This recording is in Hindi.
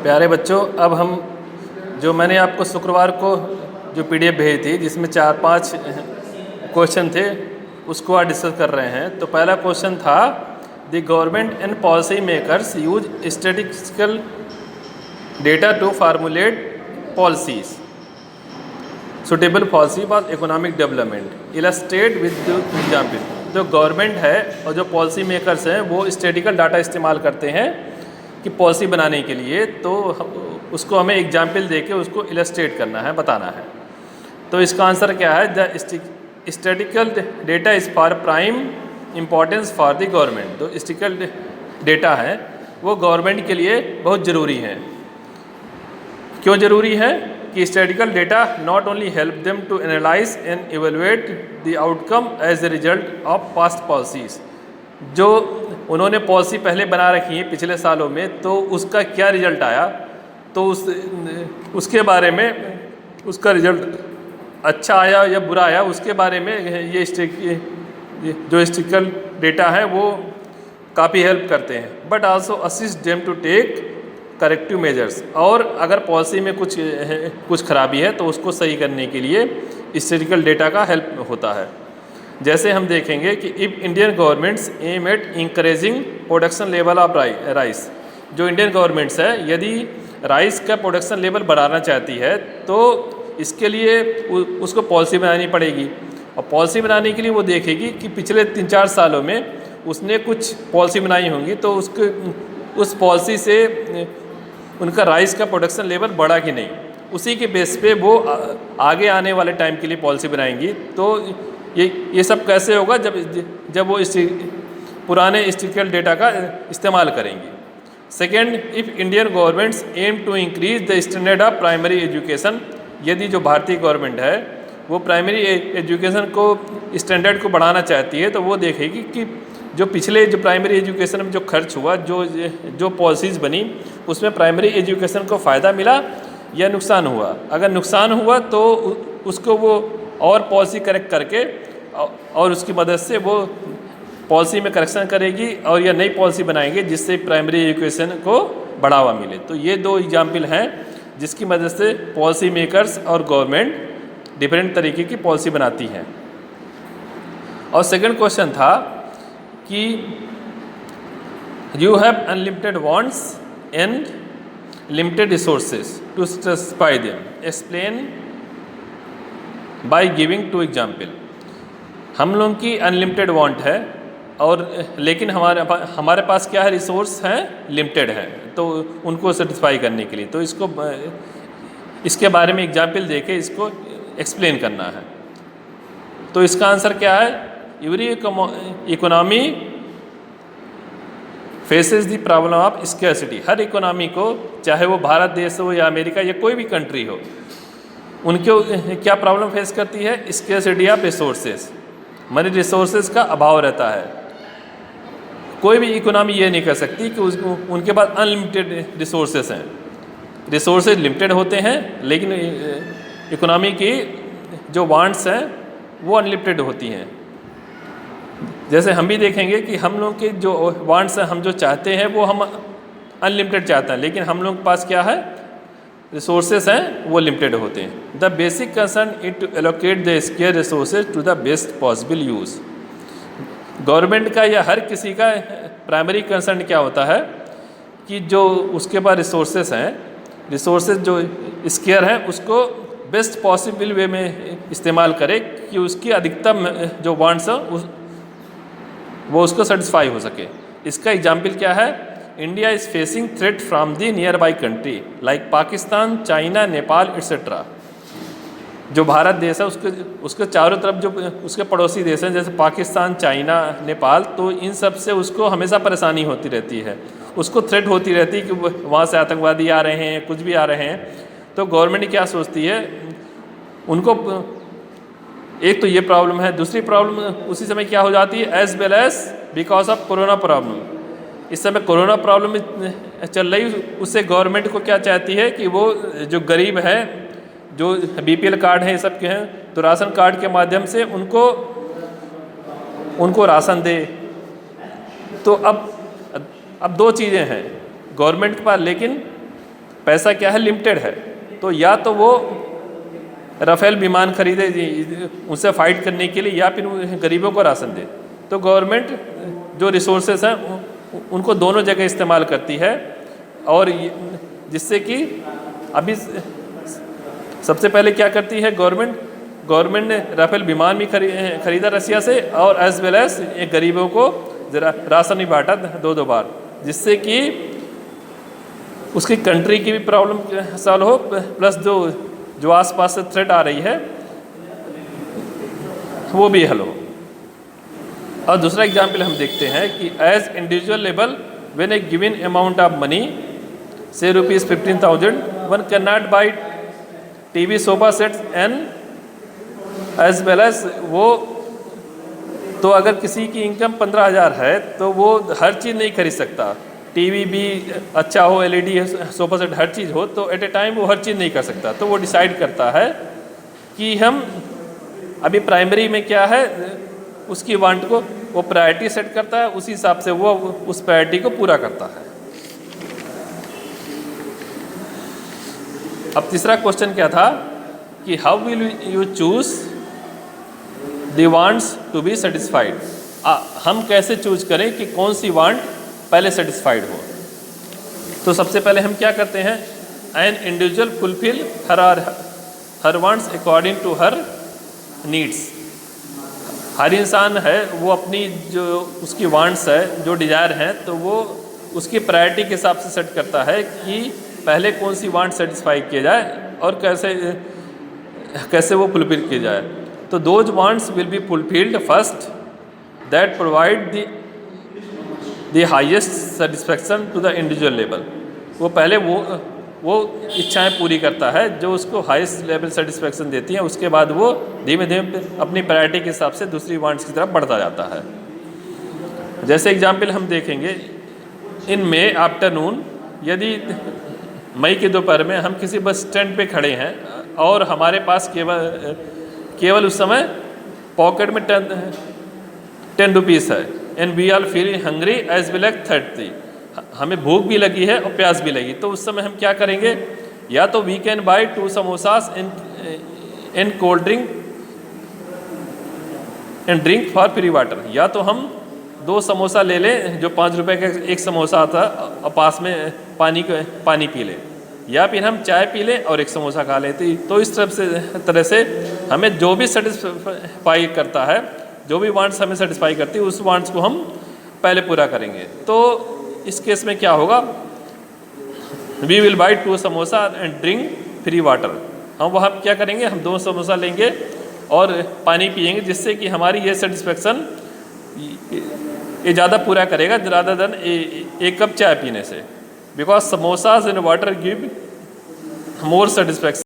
प्यारे बच्चों, अब हम जो मैंने आपको शुक्रवार को जो PDF भेजी थी जिसमें 4-5 क्वेश्चन थे उसको आज डिस्कस कर रहे हैं। तो पहला क्वेश्चन था, the government and policy makers use statistical data to formulate policies suitable policy for economic development, illustrate with example. जो गवर्नमेंट है और जो पॉलिसी मेकर्स हैं वो स्टैटिस्टिकल डाटा इस्तेमाल करते हैं कि पॉलिसी बनाने के लिए, तो उसको हमें एग्जाम्पल देके उसको इलस्ट्रेट करना है, बताना है। तो इसका आंसर क्या है? The statistical data is for prime importance for the government. तो स्टैटिस्टिकल डेटा है वो गवर्नमेंट के लिए बहुत ज़रूरी है। क्यों ज़रूरी है? कि statistical data not only help them to analyse and evaluate the outcome as the result of past policies. जो उन्होंने पॉलिसी पहले बना रखी है पिछले सालों में, तो उसका क्या रिजल्ट आया, तो उसके बारे में उसका रिजल्ट अच्छा आया या बुरा आया, उसके बारे में ये जो स्टैटिस्टिकल डेटा है वो काफ़ी हेल्प करते हैं। But also assist them to take corrective measures. और अगर पॉलिसी में कुछ खराबी है तो उसको सही करने के लिए स्टैटिस्टिकल डेटा का हेल्प होता है। जैसे हम देखेंगे कि if Indian governments aim at encouraging production level of rice, जो इंडियन गवर्नमेंट्स है यदि राइस का प्रोडक्शन लेवल बढ़ाना चाहती है तो इसके लिए उसको पॉलिसी बनानी पड़ेगी। और पॉलिसी बनाने के लिए वो देखेगी कि पिछले 3-4 सालों में उसने कुछ पॉलिसी बनाई होंगी, तो उस पॉलिसी से उनका राइस का प्रोडक्शन लेवल बढ़ा कि नहीं, उसी के बेस पे वो आगे आने वाले टाइम के लिए पॉलिसी बनाएंगी। तो ये सब कैसे होगा? जब वो इस पुराने स्टैटिस्टिकल डेटा का इस्तेमाल करेंगी। Second, if Indian governments aim to increase the standard of primary education, यदि जो भारतीय गवर्नमेंट है वो प्राइमरी एजुकेशन को स्टैंडर्ड को बढ़ाना चाहती है, तो वो देखेगी कि जो पिछले जो प्राइमरी एजुकेशन में जो खर्च हुआ, जो पॉलिसीज़ बनी, उसमें प्राइमरी एजुकेशन को फ़ायदा मिला या नुकसान हुआ। अगर नुकसान हुआ तो उसको वो और पॉलिसी करेक्ट करके और उसकी मदद से वो पॉलिसी में करेक्शन करेगी और या नई पॉलिसी बनाएंगे जिससे प्राइमरी एजुकेशन को बढ़ावा मिले। तो ये 2 एग्जाम्पल हैं जिसकी मदद से पॉलिसी मेकर्स और गवर्नमेंट डिफरेंट तरीके की पॉलिसी बनाती हैं। और सेकंड क्वेश्चन था कि you have unlimited wants and limited resources to satisfy them, explain by giving 2 example. हम लोगों की अनलिमिटेड वांट है और लेकिन हमारे पास क्या है? रिसोर्स हैं, लिमिटेड है, तो उनको सेटिस्फाई करने के लिए तो इसके बारे में एग्जाम्पल देके इसको एक्सप्लेन करना है। तो इसका आंसर क्या है? Every economy faces the problem of scarcity. Her economy को, चाहे वो भारत देश हो या अमेरिका या कोई भी कंट्री हो, उनके क्या प्रॉब्लम फेस करती है? Scarcity of resources, money resources का अभाव रहता है। कोई भी इकोनॉमी ये नहीं कर सकती कि उनके पास अनलिमिटेड रिसोर्सेज हैं। रिसोर्सेज लिमिटेड होते हैं, लेकिन इकोनॉमी की जो वांट्स हैं वो अनलिमिटेड होती हैं। जैसे हम भी देखेंगे कि हम लोग के जो वांट्स हैं, हम जो चाहते हैं वो हम अनलिमिटेड चाहते हैं, लेकिन हम लोग के पास क्या है? रिसोर्सेज हैं वो लिमिटेड होते हैं। The basic concern is to allocate the scarce resources to the best possible use. Government का या हर किसी का प्राइमरी कंसर्न क्या होता है कि जो उसके पास रिसोर्सेज हैं, रिसोर्सेज जो स्केयर हैं उसको बेस्ट पॉसिबल वे में इस्तेमाल करे कि उसकी अधिकतम जो वांट्स हैं वो उसको सेटिस्फाई हो सके। इसका एग्जाम्पल क्या है? India is facing threat from the near by country like Pakistan, China, Nepal etcetera. जो भारत देश है उसके चारों तरफ जो उसके पड़ोसी देश हैं जैसे पाकिस्तान, चाइना, नेपाल, तो इन सब से उसको हमेशा परेशानी होती रहती है, उसको थ्रेट होती रहती है कि वहाँ से आतंकवादी आ रहे हैं, कुछ भी आ रहे हैं। तो गवर्नमेंट क्या सोचती है? उनको एक तो ये प्रॉब्लम है, दूसरी प्रॉब्लम उसी समय क्या हो जाती है? As well as because of corona problem. इस समय कोरोना प्रॉब्लम चल रही, उससे गवर्नमेंट को क्या चाहती है कि वो जो गरीब है, जो BPL कार्ड है ये सब के हैं, तो राशन कार्ड के माध्यम से उनको राशन दे। तो अब 2 चीज़ें हैं गवर्नमेंट के पास, लेकिन पैसा क्या है, लिमिटेड है, तो या तो वो राफेल विमान खरीदे उनसे फाइट करने के लिए, या फिर गरीबों को राशन दे। तो गवर्नमेंट जो रिसोर्सेस हैं उनको दोनों जगह इस्तेमाल करती है, और जिससे कि अभी सबसे पहले क्या करती है गवर्नमेंट ने राफेल विमान भी खरीदा रसिया से, और एज वेल एज गरीबों को राशन भी बांटा 2-2 बार, जिससे कि उसकी कंट्री की भी प्रॉब्लम सॉल्व हो, प्लस जो आसपास से थ्रेट आ रही है वो भी हल हो। और दूसरा एग्जाम्पल हम देखते हैं कि as individual level when a given amount of money से ₹15,000 one can not buy TV, sofa sets and as well as वो, तो अगर किसी की इनकम 15,000 है तो वो हर चीज़ नहीं खरीद सकता, टीवी भी अच्छा हो, LED सोफा सेट हर चीज़ हो, तो एट ए टाइम वो हर चीज़ नहीं कर सकता। तो वो डिसाइड करता है कि हम अभी प्राइमरी में क्या है उसकी वांट को वो प्रायोरिटी सेट करता है, उसी हिसाब से वो उस प्रायोरिटी को पूरा करता है। अब तीसरा क्वेश्चन क्या था कि how will you choose the wants to be satisfied, हम कैसे चूज करें कि कौन सी वांट पहले सेटिस्फाइड हो। तो सबसे पहले हम क्या करते हैं, an individual fulfil her wants according to her needs. हर इंसान है वो अपनी जो उसकी वांट्स है, जो डिज़ायर हैं, तो वो उसकी प्रायोरिटी के हिसाब से सेट करता है कि पहले कौन सी वांट सेटिस्फाई किया जाए और कैसे वो फुलफिल किया जाए। तो those wants will be fulfilled first that provide the highest satisfaction to the individual level. वो पहले वो इच्छाएं पूरी करता है जो उसको हाईएस्ट लेवल सेटिस्फेक्शन देती हैं, उसके बाद वो धीमे धीमे अपनी प्रायोरिटी के हिसाब से दूसरी वांट्स की तरफ बढ़ता जाता है। जैसे एग्जाम्पल हम देखेंगे, इन मे आफ्टरनून, यदि मई के दोपहर में हम किसी बस स्टैंड पे खड़े हैं और हमारे पास केवल उस समय पॉकेट में 10 रुपीज़ है, and we are feeling hungry as well as 30, हमें भूख भी लगी है और प्यास भी लगी, तो उस समय हम क्या करेंगे, या तो we can buy 2 samosas in cold drink and drink for free water, या तो हम 2 समोसा ले लें जो 5 रुपए का एक समोसा आता और पास में पानी पी लें, या फिर हम चाय पी लें और एक समोसा खा लेते। तो इस तरह से हमें जो भी सेटिस्फाई करता है, जो भी वांट्स हमें सेटिस्फाई करती है, उस वांट्स को हम पहले पूरा करेंगे। तो इस केस में क्या होगा, we will buy 2 samosa and drink free water, हम वहाँ क्या करेंगे, हम 2 समोसा लेंगे और पानी पिएंगे, जिससे कि हमारी ये सेटिस्फेक्शन ये ज़्यादा पूरा करेगा ज़्यादा देन एक कप चाय पीने से, because samosas and water give more satisfaction.